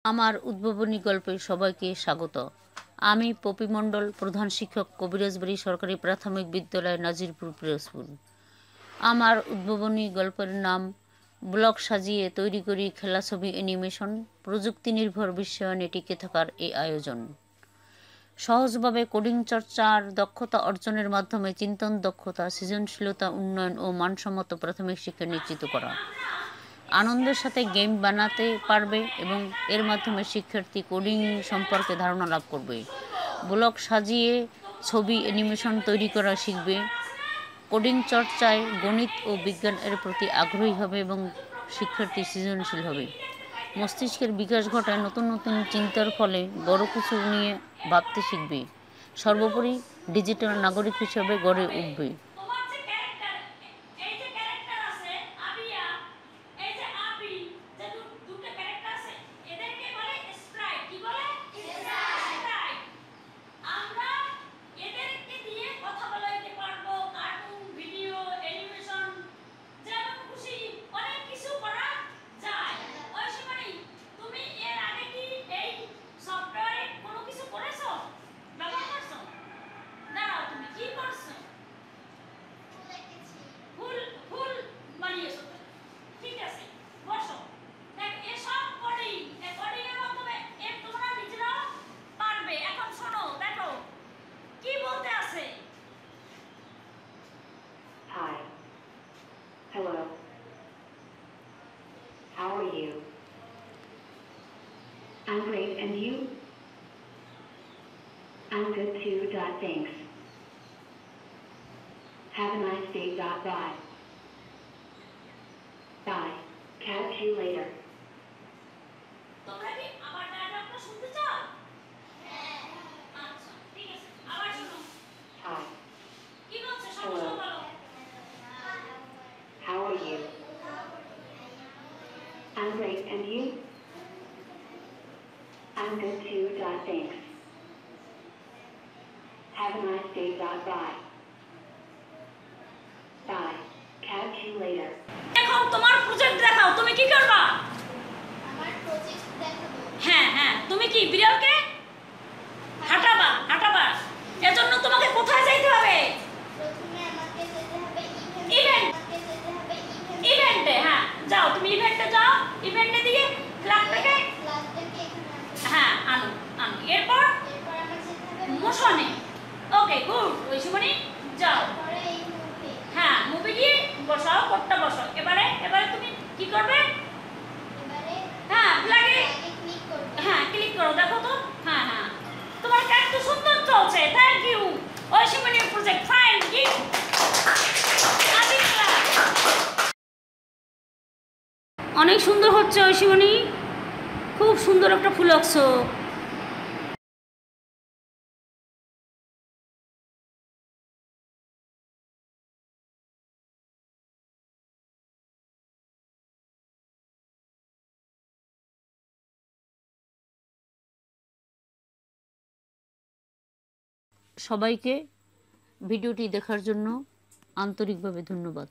আমার উদ্ভাবনী গল্পে সবাইকে স্বাগত। আমি পপি মণ্ডল, প্রধান শিক্ষক, কবিরাজবাড়ি সরকারি প্রাথমিক বিদ্যালয়, নাজিরপুর, পিরোজপুর। আমার উদ্ভাবনী গল্পের নাম ব্লক সাজিয়ে তৈরি করি খেলা, ছবি, অ্যানিমেশন, প্রযুক্তি নির্ভর বিশ্বায়নে টিকে থাকার এই আয়োজন। সহজভাবে কোডিং চর্চার দক্ষতা অর্জনের মাধ্যমে চিন্তন দক্ষতা, সৃজনশীলতা উন্নয়ন ও মানসম্মত প্রাথমিক শিক্ষা নিশ্চিত করা। আনন্দের সাথে গেম বানাতে পারবে এবং এর মাধ্যমে শিক্ষার্থী কোডিং সম্পর্কে ধারণা লাভ করবে। ব্লগ সাজিয়ে ছবি, অ্যানিমেশন তৈরি করা শিখবে। কোডিং চর্চায় গণিত ও বিজ্ঞান এর প্রতি আগ্রহী হবে এবং শিক্ষার্থী সৃজনশীল হবে। মস্তিষ্কের বিকাশ ঘটায় নতুন নতুন চিন্তার ফলে বড় কিছু নিয়ে ভাবতে শিখবে। সর্বোপরি ডিজিটাল নাগরিক হিসেবে গড়ে উঠবে। Hi. Hello. How are you? I'm great, and you? I'm good too. Thanks. Have a nice day. Bye. Bye. Catch you later. Hi. Hello. How are you? I'm great, and you? I'm good too. Thanks. Have a nice day. Bye. Bye. Catch you later. এখন তোমার project দেখাও, তুমি কি করবা? আমার project দেখাবো। হ্যাঁ, তুমি কি বিড়ালকে হাঁটাবা। এজন্য তোমাকে কোথায় যাইতে হবে? প্রথমে আমাকে যেতে হবে ইভেন্টে। হ্যাঁ, যাও, তুমি ইভেন্টে যাও। ইভেন্টে দিয়ে ফ্ল্যাগটাকে এখানে হ্যাঁ আনো। এরপর আমার যেতে হবে মোশনে। ওকে, গুড। ঐশীমণি যাও। পরে এই মুভি। হ্যাঁ, মুভি দিয়ে বসাও, কোডটা বসাও। এবারে তুমি কি করবে? এবারে হ্যাঁ, ফ্ল্যাগে ক্লিক করব। হ্যাঁ, ক্লিক করো। দেখো তো। হ্যাঁ, তোমার কাজ তো সুন্দর চলছে। Thank you. ঐশীমণির প্রজেক্ট ফাইন। অনেক সুন্দর হচ্ছে ঐশীমণি, খুব সুন্দর একটা ফুল আঁকছো। সবাইকে ভিডিওটি দেখার জন্য আন্তরিকভাবে ধন্যবাদ।